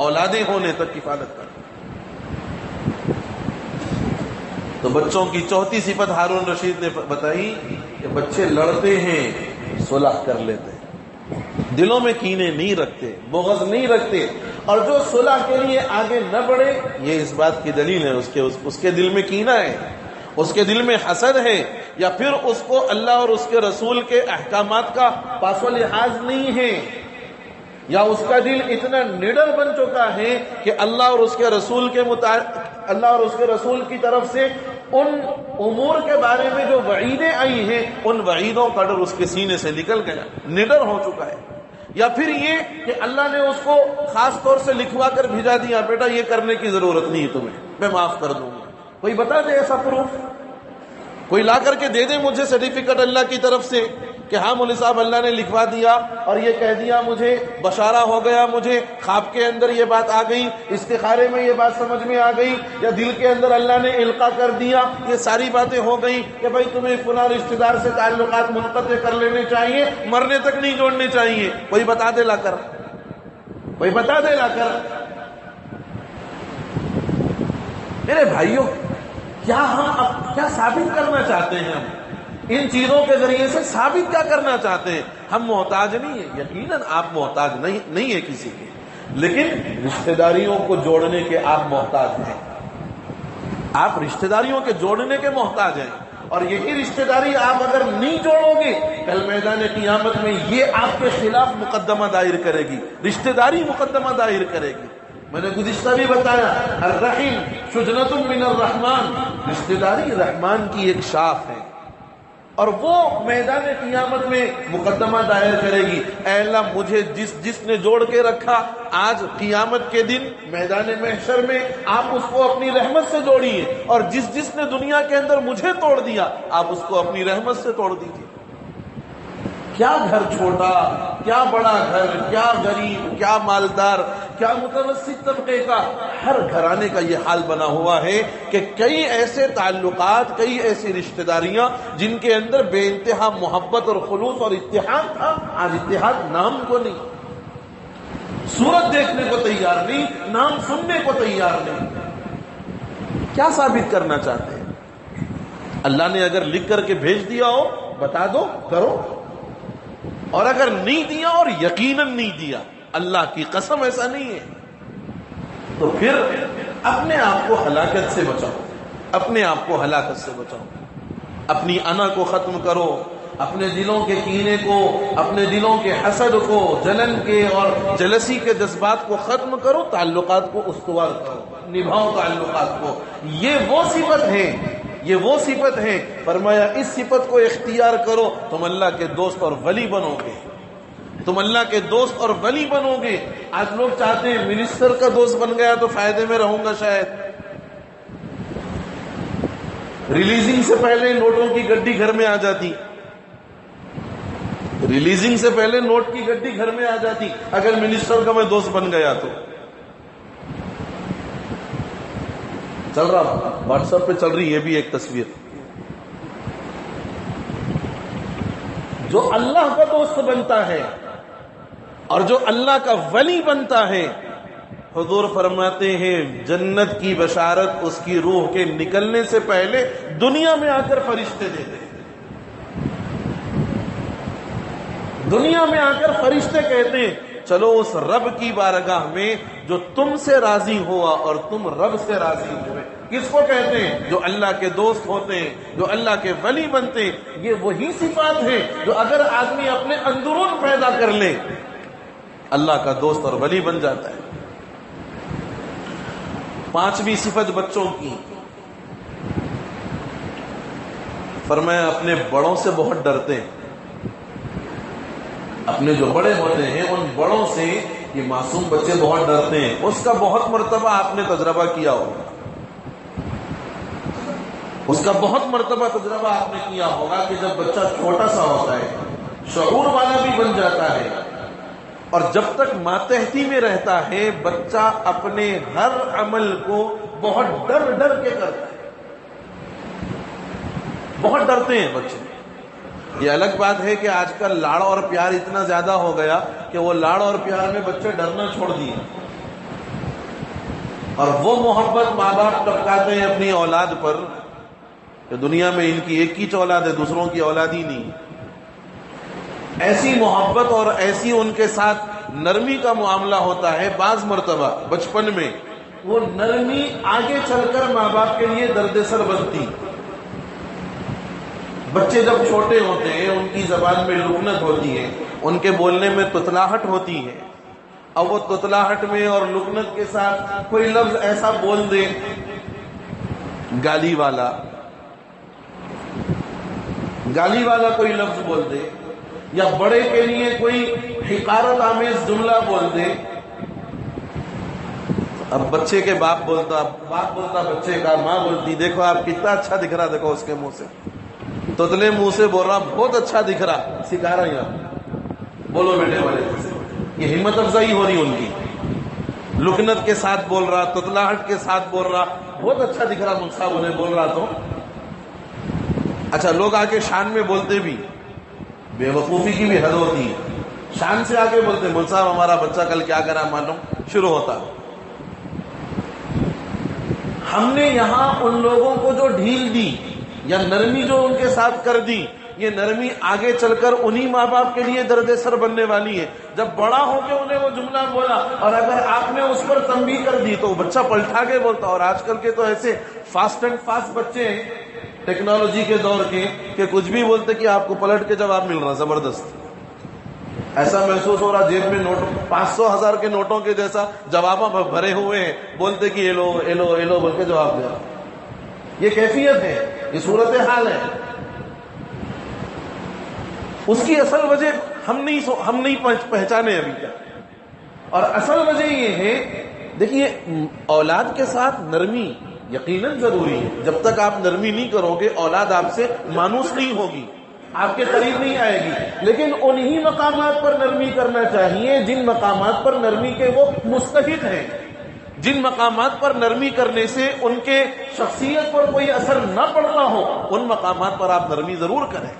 اولادیں ہونے تک کفالت کرتے۔ تو بچوں کی چوتھی صفت ہارون رشید نے بتائی کہ بچے لڑتے ہیں صلح کر لیتے، دلوں میں کینے نہیں رکھتے، بغض نہیں رکھتے، اور جو صلح کے لیے آگے نہ بڑھے، یہ اس بات کی دلیل ہے اس کے دل میں کینہ ہے، اس کے دل میں حسد ہے، یا پھر اس کو اللہ اور اس کے رسول کے احکامات کا پاس و لحاظ نہیں ہے، یا اس کا دل اتنا نڈر بن چکا ہے کہ اللہ اور اس کے رسول اللہ اور اس کے رسول کی طرف سے ان امور کے بارے میں جو وعیدیں آئی ہیں، ان وعیدوں کا ڈر اس کے سینے سے نکل گیا، نڈر ہو چکا ہے۔ یا پھر یہ کہ اللہ نے اس کو خاص طور سے لکھوا کر بھیجا دیا، بیٹا یہ کرنے کی ضرورت نہیں ہے تمہیں، میں معاف کر دوں گا۔ کوئی بتا دے ایسا پروف، کوئی لا کر کے دے دے مجھے سرٹیفکیٹ اللہ کی طرف سے کہ ہاں مولوی صاحب اللہ نے لکھوا دیا اور یہ کہہ دیا، مجھے بشارہ ہو گیا، مجھے خواب کے اندر یہ بات آ گئی، استخارے میں یہ بات سمجھ میں آ گئی، یا دل کے اندر اللہ نے القاء کر دیا، یہ ساری باتیں ہو گئی کہ بھائی تمہیں فلاں رشتہ دار سے تعلقات منقطع کر لینے چاہیے، مرنے تک نہیں جوڑنے چاہیے۔ کوئی بتا دے لا کر، کوئی بتا دے لا کر۔ میرے بھائیوں، کیا ثابت کرنا چاہتے ہیں ہم ان چیزوں کے ذریعے سے؟ ثابت کیا کرنا چاہتے ہیں؟ ہم محتاج نہیں ہیں، یقیناً آپ محتاج نہیں ہے کسی کے، لیکن رشتہ داریوں کو جوڑنے کے آپ محتاج ہیں، آپ رشتہ داریوں کے جوڑنے کے محتاج ہیں، اور یہی رشتہ داری آپ اگر نہیں جوڑو گے، کل میدان قیامت میں یہ آپ کے خلاف مقدمہ دائر کرے گی، رشتہ داری مقدمہ دائر کرے گی۔ میں نے گزشتہ بھی بتایا، الرحم شجنۃ من الرحمن، رشتہ داری رحمان کی ایک شاخ ہے، اور وہ میدان قیامت میں مقدمہ دائر کرے گی، اے اللہ مجھے جس نے جوڑ کے رکھا، آج قیامت کے دن میدان محشر میں آپ اس کو اپنی رحمت سے جوڑیے، اور جس نے دنیا کے اندر مجھے توڑ دیا، آپ اس کو اپنی رحمت سے توڑ دیجیے۔ کیا گھر چھوٹا، کیا بڑا گھر، کیا غریب، کیا مالدار، کیا متوسط طبقے کا، ہر گھرانے کا یہ حال بنا ہوا ہے کہ کئی ایسے تعلقات، کئی ایسی رشتہ داریاں جن کے اندر بے انتہا محبت اور خلوص اور اتحاد تھا، آج اتحاد نام کو نہیں، صورت دیکھنے کو تیار نہیں، نام سننے کو تیار نہیں۔ کیا ثابت کرنا چاہتے ہیں؟ اللہ نے اگر لکھ کر کے بھیج دیا ہو، بتا دو، کرو، اور اگر نہیں دیا اور یقیناً نہیں دیا، اللہ کی قسم ایسا نہیں ہے، تو پھر اپنے آپ کو ہلاکت سے بچاؤ، اپنے آپ کو ہلاکت سے بچاؤ، اپنی انا کو ختم کرو، اپنے دلوں کے کینے کو، اپنے دلوں کے حسد کو، جلن کے اور جلسی کے جذبات کو ختم کرو، تعلقات کو استوار کرو، نبھاؤ تعلقات کو۔ یہ وہ صفت ہے، یہ وہ صفت ہے، فرمایا اس صفت کو اختیار کرو، تم اللہ کے دوست اور ولی بنو گے، تم اللہ کے دوست اور ولی بنو گے۔ آج لوگ چاہتے ہیں منسٹر کا دوست بن گیا تو فائدے میں رہوں گا، شاید ریلیزنگ سے پہلے نوٹوں کی گڈی گھر میں آ جاتی، ریلیزنگ سے پہلے نوٹ کی گڈی گھر میں آ جاتی اگر منسٹر کا میں دوست بن گیا تو۔ چل رہا واٹس ایپ پہ چل رہی یہ بھی ایک تصویر، جو اللہ کا دوست بنتا ہے اور جو اللہ کا ولی بنتا ہے، حضور فرماتے ہیں جنت کی بشارت اس کی روح کے نکلنے سے پہلے دنیا میں آ کر فرشتے دیتے ہیں، دنیا میں آ کر فرشتے کہتے ہیں چلو اس رب کی بارگاہ میں جو تم سے راضی ہوا اور تم رب سے راضی ہوئے۔ کس کو کہتے ہیں؟ جو اللہ کے دوست ہوتے ہیں، جو اللہ کے ولی بنتے ہیں۔ یہ وہی صفات ہیں جو اگر آدمی اپنے اندرون پیدا کر لے، اللہ کا دوست اور ولی بن جاتا ہے۔ پانچویں صفت بچوں کی، فرمایا اپنے بڑوں سے بہت ڈرتے ہیں، اپنے جو بڑے ہوتے ہیں ان بڑوں سے یہ معصوم بچے بہت ڈرتے ہیں۔ اس کا بہت مرتبہ آپ نے تجربہ کیا ہوگا، اس کا بہت مرتبہ تجربہ آپ نے کیا ہوگا کہ جب بچہ چھوٹا سا ہوتا ہے، شعور والا بھی بن جاتا ہے، اور جب تک ماتحتی میں رہتا ہے بچہ اپنے ہر عمل کو بہت ڈر ڈر کے کرتا ہے، بہت ڈرتے ہیں بچے۔ یہ الگ بات ہے کہ آج کل لاڑ اور پیار اتنا زیادہ ہو گیا کہ وہ لاڑ اور پیار میں بچے ڈرنا چھوڑ دیے، اور وہ محبت ماں باپ ٹپکاتے ہیں اپنی اولاد پر کہ دنیا میں ان کی ایک ہی اولاد ہے، دوسروں کی اولاد ہی نہیں۔ ایسی محبت اور ایسی ان کے ساتھ نرمی کا معاملہ ہوتا ہے بعض مرتبہ بچپن میں، وہ نرمی آگے چل کر ماں باپ کے لیے درد سر بنتی۔ بچے جب چھوٹے ہوتے ہیں ان کی زبان میں لکنت ہوتی ہے، ان کے بولنے میں تتلاہٹ ہوتی ہے، اور وہ تتلاہٹ میں اور لکنت کے ساتھ کوئی لفظ ایسا بول دے گالی والا کوئی لفظ بول دے، یا بڑے کے لیے کوئی حقارت آمیز جملہ بول دے، اب بچے کے باپ بولتا بچے کا، ماں بولتی دیکھو آپ کتنا اچھا دکھ رہا، دیکھو اس کے منہ سے، تتلے منہ سے بول رہا بہت اچھا دکھ رہا، سکھا رہا ہے بولو بیٹے والے سے، یہ ہمت افزائی ہو رہی ان کی، لکنت کے ساتھ بول رہا، تتلاہٹ کے ساتھ بول رہا، بہت اچھا دکھ رہا، مجھ صاحب انہیں بول رہا تو اچھا لوگ آ کے شان میں بولتے بھی، بے وقوفی کی بھی حد ہوتی ہے، شان سے آ کے بولتے مول صاحب ہمارا بچہ کل کیا کرا معلوم، شروع ہوتا۔ ہم نے یہاں ان لوگوں کو جو ڈھیل دی یا نرمی جو ان کے ساتھ کر دی، یہ نرمی آگے چل کر انہی ماں باپ کے لیے درد سر بننے والی ہے۔ جب بڑا ہو کے انہیں وہ جملہ بولا اور اگر آپ نے اس پر تنبیہ کر دی تو وہ بچہ پلٹا کے بولتا، اور آج کل کے تو ایسے فاسٹ اینڈ فاسٹ بچے ہیں ٹیکنالوجی کے دور کے کہ کچھ بھی بولتے کہ آپ کو پلٹ کے جواب مل رہا، زبردست، ایسا محسوس ہو رہا جیب میں نوٹ 500 1000 کے نوٹوں کے جیسا جواب بھرے ہوئے ہیں، بولتے کہ ایلو ایلو ایلو بول کے جواب دیا۔ یہ کیفیت ہے، یہ صورتحال ہے۔ اس کی اصل وجہ ہم نہیں پہچانے ابھی تک، اور اصل وجہ یہ ہے، دیکھیے اولاد کے ساتھ نرمی یقیناً ضروری ہے، جب تک آپ نرمی نہیں کرو گے اولاد آپ سے مانوس نہیں ہوگی، آپ کے قریب نہیں آئے گی، لیکن انہی مقامات پر نرمی کرنا چاہیے جن مقامات پر نرمی کے وہ مستحق ہیں، جن مقامات پر نرمی کرنے سے ان کے شخصیت پر کوئی اثر نہ پڑتا ہو، ان مقامات پر آپ نرمی ضرور کریں،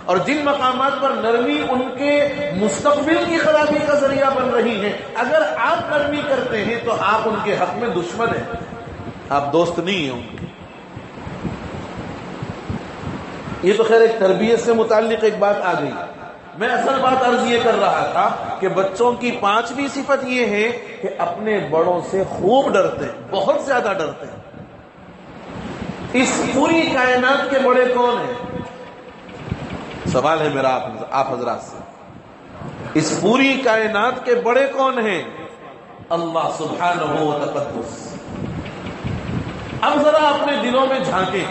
اور جن مقامات پر نرمی ان کے مستقبل کی خرابی کا ذریعہ بن رہی ہے، اگر آپ نرمی کرتے ہیں تو آپ ان کے حق میں دشمن ہیں، آپ دوست نہیں ہیں۔ یہ تو خیر ایک تربیت سے متعلق ایک بات آ گئی، میں اصل بات عرض یہ کر رہا تھا کہ بچوں کی 5ویں صفت یہ ہے کہ اپنے بڑوں سے خوب ڈرتے ہیں، بہت زیادہ ڈرتے ہیں۔ اس پوری کائنات کے بڑے کون ہیں؟ سوال ہے میرا آپ حضرات سے، اس پوری کائنات کے بڑے کون ہیں؟ اللہ سبحانہ و تقدس۔ اب ذرا اپنے دلوں میں جھانکیں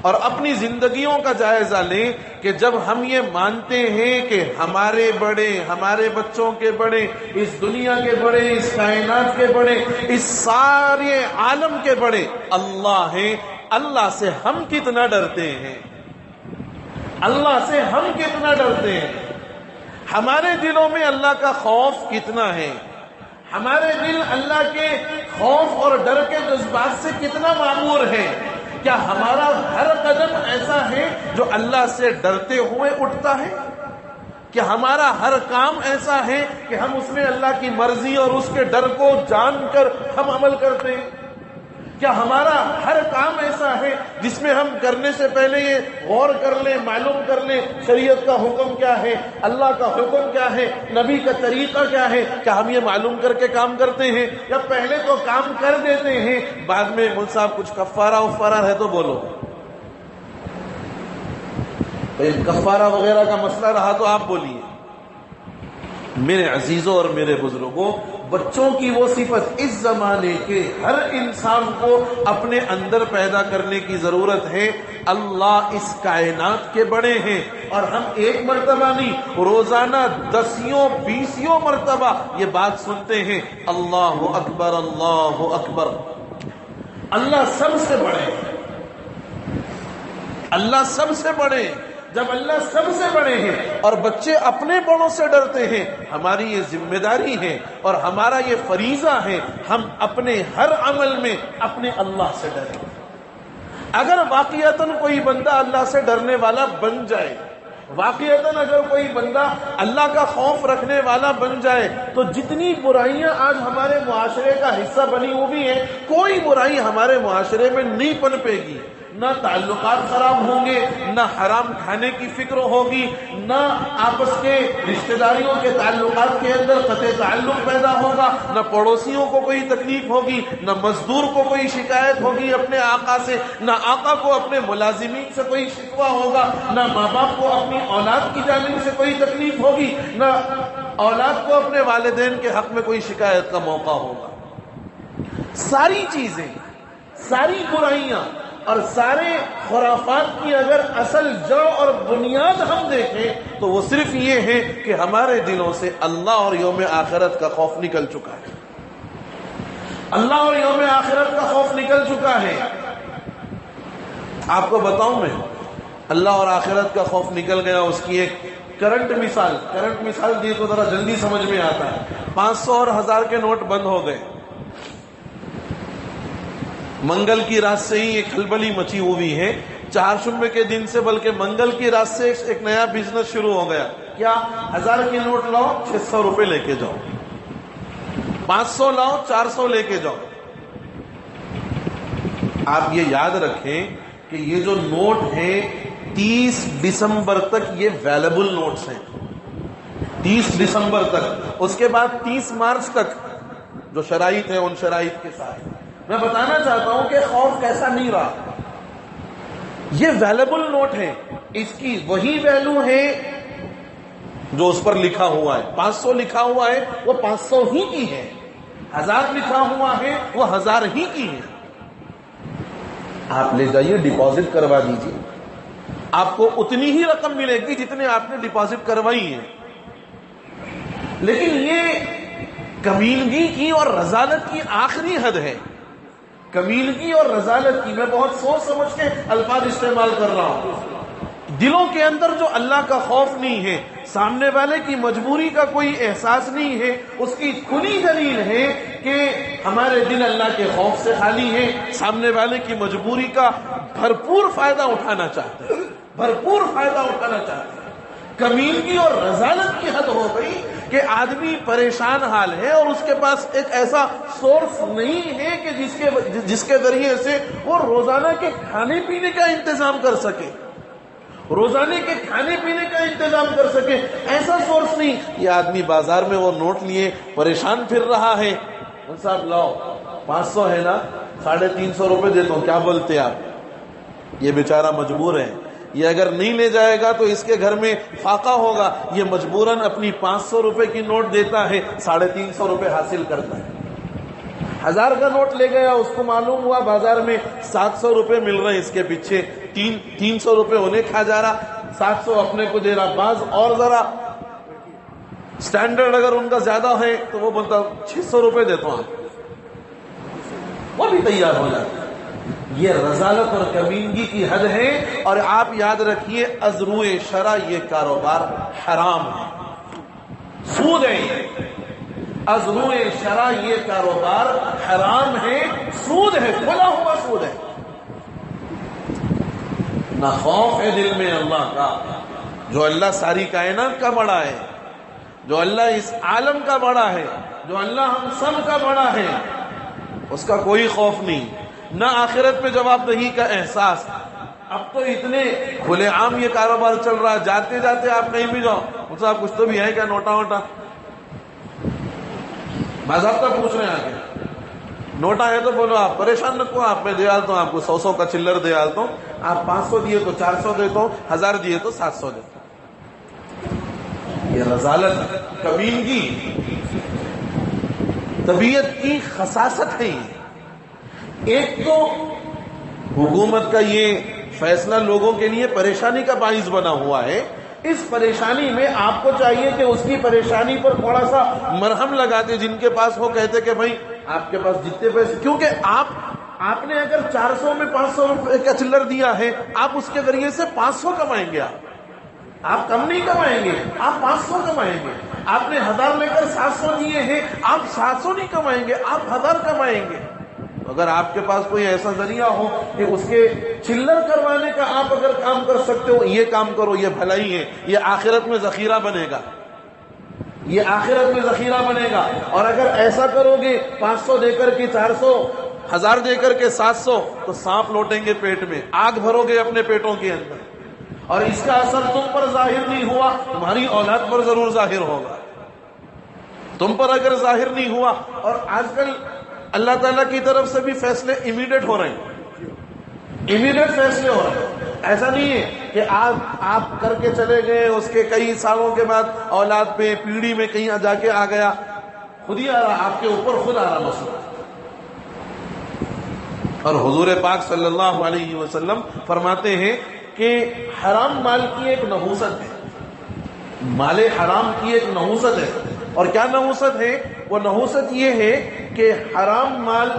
اور اپنی زندگیوں کا جائزہ لیں کہ جب ہم یہ مانتے ہیں کہ ہمارے بڑے، ہمارے بچوں کے بڑے، اس دنیا کے بڑے، اس کائنات کے بڑے، اس سارے عالم کے بڑے اللہ ہیں، اللہ سے ہم کتنا ڈرتے ہیں، اللہ سے ہم کتنا ڈرتے ہیں، ہمارے دلوں میں اللہ کا خوف کتنا ہے، ہمارے دل اللہ کے خوف اور ڈر کے جذبات سے کتنا معمور ہے، کیا ہمارا ہر قدم ایسا ہے جو اللہ سے ڈرتے ہوئے اٹھتا ہے؟ کیا ہمارا ہر کام ایسا ہے کہ ہم اس میں اللہ کی مرضی اور اس کے ڈر کو جان کر ہم عمل کرتے ہیں؟ کیا ہمارا ہر کام ایسا ہے جس میں ہم کرنے سے پہلے یہ غور کر لیں، معلوم کر لیں شریعت کا حکم کیا ہے، اللہ کا حکم کیا ہے، نبی کا طریقہ کیا ہے؟ کیا ہم یہ معلوم کر کے کام کرتے ہیں، یا پہلے تو کام کر دیتے ہیں، بعد میں مول صاحب کچھ کفارہ وفارہ ہے تو بولو، کفارہ وغیرہ کا مسئلہ رہا تو آپ بولیے۔ میرے عزیزوں اور میرے بزرگوں، بچوں کی وہ صفت اس زمانے کے ہر انسان کو اپنے اندر پیدا کرنے کی ضرورت ہے۔ اللہ اس کائنات کے بڑے ہیں، اور ہم ایک مرتبہ نہیں، روزانہ 10 مرتبہ یہ بات سنتے ہیں، اللہ اکبر اللہ اکبر، اللہ سب سے بڑے ہیں، اللہ سب سے بڑے ہیں۔ جب اللہ سب سے بڑے ہیں اور بچے اپنے بڑوں سے ڈرتے ہیں، ہماری یہ ذمہ داری ہے اور ہمارا یہ فریضہ ہے، ہم اپنے ہر عمل میں اپنے اللہ سے ڈریں۔ اگر واقعتاً کوئی بندہ اللہ سے ڈرنے والا بن جائے، واقعتاً اگر کوئی بندہ اللہ کا خوف رکھنے والا بن جائے، تو جتنی برائیاں آج ہمارے معاشرے کا حصہ بنی ہوئی ہیں، کوئی برائی ہمارے معاشرے میں نہیں پنپے گی، نہ تعلقات خراب ہوں گے، نہ حرام کھانے کی فکر ہوگی، نہ آپس کے رشتہ داریوں کے تعلقات کے اندر قطع تعلق پیدا ہوگا، نہ پڑوسیوں کو کوئی تکلیف ہوگی، نہ مزدور کو کوئی شکایت ہوگی اپنے آقا سے، نہ آقا کو اپنے ملازمین سے کوئی شکوہ ہوگا، نہ ماں باپ کو اپنی اولاد کی جانب سے کوئی تکلیف ہوگی، نہ اولاد کو اپنے والدین کے حق میں کوئی شکایت کا موقع ہوگا۔ ساری چیزیں، ساری برائیاں اور سارے خرافات کی اگر اصل جڑ اور بنیاد ہم دیکھیں تو وہ صرف یہ ہے کہ ہمارے دلوں سے اللہ اور یوم آخرت کا خوف نکل چکا ہے۔ اللہ اور یوم آخرت کا خوف نکل چکا ہے۔ آپ کو بتاؤں میں، اللہ اور آخرت کا خوف نکل گیا، اس کی ایک کرنٹ مثال دی تو ذرا جلدی سمجھ میں آتا ہے۔ 500 اور 1000 کے نوٹ بند ہو گئے۔ منگل کی رات سے ہی ایک کھلبلی مچی ہوئی ہے، چہارشنبے کے دن سے، بلکہ منگل کی رات سے ایک نیا بزنس شروع ہو گیا۔ کیا 1000 کے نوٹ لاؤ 600 روپے لے کے جاؤ، 500 لاؤ 400 لے کے جاؤ۔ آپ یہ یاد رکھیں کہ یہ جو نوٹ ہیں 30 دسمبر تک یہ ویلیبل نوٹس ہیں، 30 دسمبر تک۔ اس کے بعد 30 مارچ تک جو شرائط ہیں ان شرائط کے ساتھ میں بتانا چاہتا ہوں کہ خوف کیسا نہیں رہا۔ یہ ویلیبل نوٹ ہے، اس کی وہی ویلو ہے جو اس پر لکھا ہوا ہے۔ 500 لکھا ہوا ہے وہ 500 ہی کی ہے، 1000 لکھا ہوا ہے وہ 1000 ہی کی ہے۔ آپ لے جائیے ڈپازٹ کروا دیجیے، آپ کو اتنی ہی رقم ملے گی جتنے آپ نے ڈپازٹ کروائی ہے۔ لیکن یہ کمینگی کی اور رذالت کی آخری حد ہے، کمینگی اور رذالت کی۔ میں بہت سوچ سمجھ کے الفاظ استعمال کر رہا ہوں۔ دلوں کے اندر جو اللہ کا خوف نہیں ہے، سامنے والے کی مجبوری کا کوئی احساس نہیں ہے، اس کی کھلی دلیل ہے کہ ہمارے دل اللہ کے خوف سے خالی ہیں، سامنے والے کی مجبوری کا بھرپور فائدہ اٹھانا چاہتے ہیں، بھرپور فائدہ اٹھانا چاہتے ہیں۔ کمینگی اور رذالت کی حد ہو گئی کہ آدمی پریشان حال ہے اور اس کے پاس ایک ایسا سورس نہیں ہے کہ جس کے ذریعے سے وہ روزانہ کے کھانے پینے کا انتظام کر سکے، روزانے کے کھانے پینے کا انتظام کر سکے، ایسا سورس نہیں۔ یہ آدمی بازار میں وہ نوٹ لیے پریشان پھر رہا ہے۔ صاحب لاؤ 500 ہے نا، 350 روپے دیتا ہوں، کیا بولتے آپ؟ یہ بیچارہ مجبور ہے، یہ اگر نہیں لے جائے گا تو اس کے گھر میں فاقہ ہوگا۔ یہ مجبوراً اپنی 500 روپے کی نوٹ دیتا ہے، 350 روپے حاصل کرتا ہے۔ 1000 کا نوٹ لے گیا، اس کو معلوم ہوا بازار میں 700 روپے مل رہے ہیں، اس کے پیچھے 300 روپے انہیں کھا جا رہا، 700 اپنے کو دے رہا۔ بعض اور ذرا سٹینڈرڈ اگر ان کا زیادہ ہے تو وہ بولتا 600 روپے دیتا ہوں، وہ بھی تیار ہو جاتا ہے۔ یہ رذالت اور کمینگی کی حد ہے۔ اور آپ یاد رکھیے ازروع شرع یہ کاروبار حرام ہے، سود ہے۔ ازروع شرع یہ کاروبار حرام ہے، سود ہے، کھلا ہوا سود ہے۔ نہ خوف ہے دل میں اللہ کا، جو اللہ ساری کائنات کا بڑا ہے، جو اللہ اس عالم کا بڑا ہے، جو اللہ ہم سب کا بڑا ہے، اس کا کوئی خوف نہیں، نہ آخرت پہ جواب دہی کا احساس۔ اب تو اتنے کھلے عام یہ کاروبار چل رہا ہے، جاتے جاتے آپ کہیں بھی جاؤ، مجھ سے آپ کچھ تو بھی ہے کیا، نوٹا ووٹا؟ باضابطہ پوچھ رہے ہیں آگے، نوٹا ہے تو بولو، آپ پریشان نہ کو، آپ میں دے آلتا ہوں، آپ کو 100 کا چلر دے آلتا ہوں، آپ 500 دیے تو 400 دیتا ہوں، 1000 دیے تو 700 دیتا ہوں۔ یہ رذالت، کمینگی، طبیعت کی خساست ہے۔ ایک تو حکومت کا یہ فیصلہ لوگوں کے لیے پریشانی کا باعث بنا ہوا ہے، اس پریشانی میں آپ کو چاہیے کہ اس کی پریشانی پر تھوڑا سا مرہم لگاتے، جن کے پاس ہو کہتے کہ بھائی آپ کے پاس جتنے پیسے، کیونکہ آپ نے اگر 400 میں 500 روپے کا چلر دیا ہے، آپ اس کے ذریعے سے 500 کمائیں گے، آپ کم نہیں کمائیں گے، آپ 500 کمائیں گے۔ آپ نے 1000 لے کر 700 دیے ہیں، آپ 700 نہیں کمائیں گے، آپ 1000 کمائیں گے۔ اگر آپ کے پاس کوئی ایسا ذریعہ ہو کہ اس کے چلر کروانے کا آپ اگر کام کر سکتے ہو، یہ کام کرو، یہ بھلائی ہے، یہ آخرت میں ذخیرہ بنے گا، یہ آخرت میں ذخیرہ بنے گا۔ اور اگر ایسا کرو گے 500 دے کر کے 400، 1000 دے کر کے 700، تو سانپ لوٹیں گے پیٹ میں، آگ بھرو گے اپنے پیٹوں کے اندر۔ اور اس کا اثر تم پر ظاہر نہیں ہوا، تمہاری اولاد پر ضرور ظاہر ہوگا. تم پر اگر ظاہر نہیں ہوا، اور آج کل اللہ تعالیٰ کی طرف سے بھی فیصلے امیڈیٹ ہو رہے ہیں، امیڈیٹ فیصلے ہو رہے ہیں. ایسا نہیں ہے کہ آپ کر کے چلے گئے، اس کے کئی سالوں کے بعد اولاد پہ پیڑھی میں کہیں جا کے آ گیا، خود ہی آ رہا، آپ کے اوپر خود آ رہا مسئلہ. اور حضور پاک صلی اللہ علیہ وسلم فرماتے ہیں کہ حرام مال کی ایک نحوست ہے، مال حرام کی ایک نحوست ہے. اور کیا نحوست ہے؟ وہ نحوست یہ ہے کہ حرام مال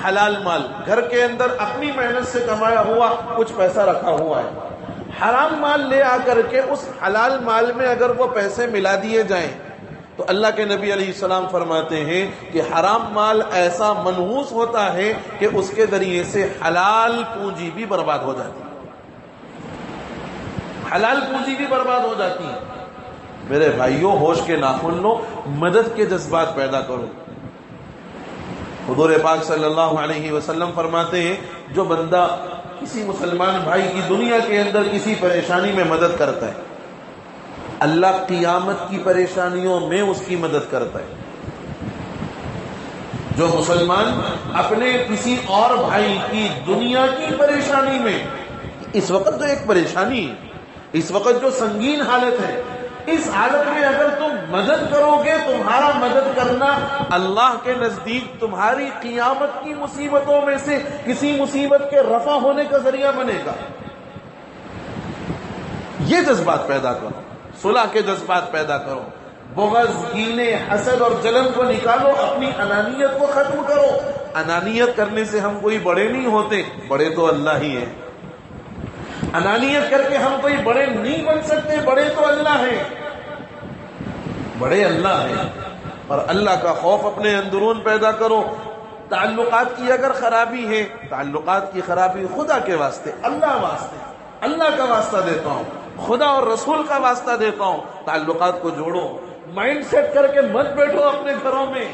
حلال مال، گھر کے اندر اپنی محنت سے کمایا ہوا کچھ پیسہ رکھا ہوا ہے، حرام مال لے آ کر کے اس حلال مال میں اگر وہ پیسے ملا دیے جائیں تو اللہ کے نبی علیہ السلام فرماتے ہیں کہ حرام مال ایسا منحوس ہوتا ہے کہ اس کے ذریعے سے حلال پونجی بھی برباد ہو جاتی ہے، حلال پونجی بھی برباد ہو جاتی ہے. میرے بھائیوں، ہوش کے ناخن لو، مدد کے جذبات پیدا کرو. حضور پاک صلی اللہ علیہ وسلم فرماتے ہیں جو بندہ کسی مسلمان بھائی کی دنیا کے اندر کسی پریشانی میں مدد کرتا ہے، اللہ قیامت کی پریشانیوں میں اس کی مدد کرتا ہے. جو مسلمان اپنے کسی اور بھائی کی دنیا کی پریشانی میں، اس وقت جو ایک پریشانی ہے، اس وقت جو سنگین حالت ہے، اس حالت میں اگر تم مدد کرو گے، تمہارا مدد کرنا اللہ کے نزدیک تمہاری قیامت کی مصیبتوں میں سے کسی مصیبت کے رفع ہونے کا ذریعہ بنے گا. یہ جذبات پیدا کرو، صلح کے جذبات پیدا کرو، بغض، کینے، حسد اور جلن کو نکالو، اپنی انانیت کو ختم کرو. انانیت کرنے سے ہم کوئی بڑے نہیں ہوتے، بڑے تو اللہ ہی ہیں. انانیت کر کے ہم کوئی بڑے نہیں بن سکتے، بڑے تو اللہ ہیں، بڑے اللہ ہیں. اور اللہ کا خوف اپنے اندرون پیدا کرو. تعلقات کی اگر خرابی ہے، تعلقات کی خرابی خدا کے واسطے، اللہ واسطے، اللہ کا واسطہ دیتا ہوں، خدا اور رسول کا واسطہ دیتا ہوں، تعلقات کو جوڑو. مائنڈ سیٹ کر کے مت بیٹھو اپنے گھروں میں،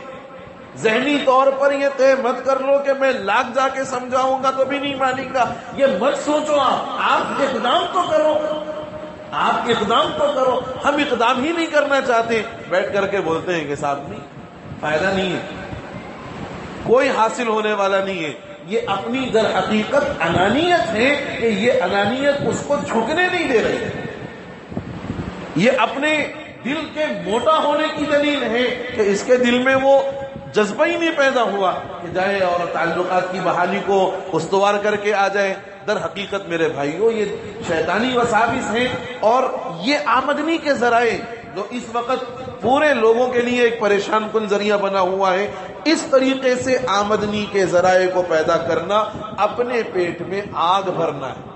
ذہنی طور پر یہ طے مت کر لو کہ میں لاکھ جا کے سمجھاؤں گا تو بھی نہیں مانے گا. یہ مت سوچو، آپ اقدام تو کرو، آپ اقدام تو کرو. ہم اقدام ہی نہیں کرنا چاہتے، بیٹھ کر کے بولتے ہیں کہ صاحب نہیں، فائدہ نہیں ہے، کوئی حاصل ہونے والا نہیں ہے. یہ اپنی در حقیقت انانیت ہے کہ یہ انانیت اس کو جھکنے نہیں دے رہی، یہ اپنے دل کے موٹا ہونے کی دلیل ہے کہ اس کے دل میں وہ جذبہ ہی نہیں پیدا ہوا کہ جائے اور تعلقات کی بحالی کو استوار کر کے آ جائے. در حقیقت میرے بھائیوں یہ شیطانی وساوس ہیں، اور یہ آمدنی کے ذرائع جو اس وقت پورے لوگوں کے لیے ایک پریشان کن ذریعہ بنا ہوا ہے، اس طریقے سے آمدنی کے ذرائع کو پیدا کرنا اپنے پیٹ میں آگ بھرنا ہے،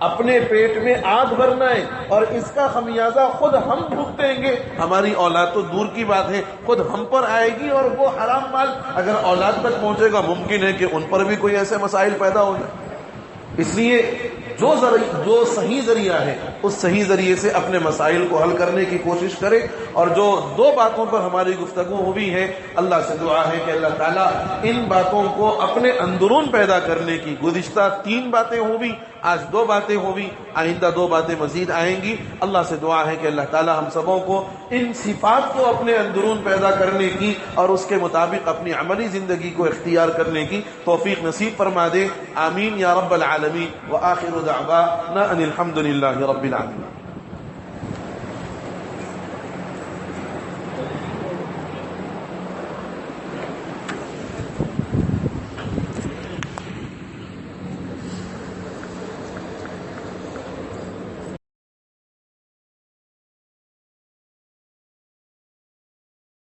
اپنے پیٹ میں آگ بھرنا ہے. اور اس کا خمیازہ خود ہم بھگتیں گے. ہماری اولاد تو دور کی بات ہے، خود ہم پر آئے گی. اور وہ حرام مال اگر اولاد تک پہنچے گا، ممکن ہے کہ ان پر بھی کوئی ایسے مسائل پیدا ہو جائے. اس لیے جو صحیح ذریعہ ہے اس صحیح ذریعے سے اپنے مسائل کو حل کرنے کی کوشش کرے. اور جو دو باتوں پر ہماری گفتگو ہوئی ہے، اللہ سے دعا ہے کہ اللہ تعالیٰ ان باتوں کو اپنے اندرون پیدا کرنے کی، گزشتہ 3 باتیں ہوئی، آج 2 باتیں ہوئی، آئندہ 2 باتیں مزید آئیں گی. اللہ سے دعا ہے کہ اللہ تعالیٰ ہم سبوں کو ان صفات کو اپنے اندرون پیدا کرنے کی اور اس کے مطابق اپنی عملی زندگی کو اختیار کرنے کی توفیق نصیب فرما دے. آمین یا رب العالمین. وآخر دعوانا ان الحمد للہ رب العالمین.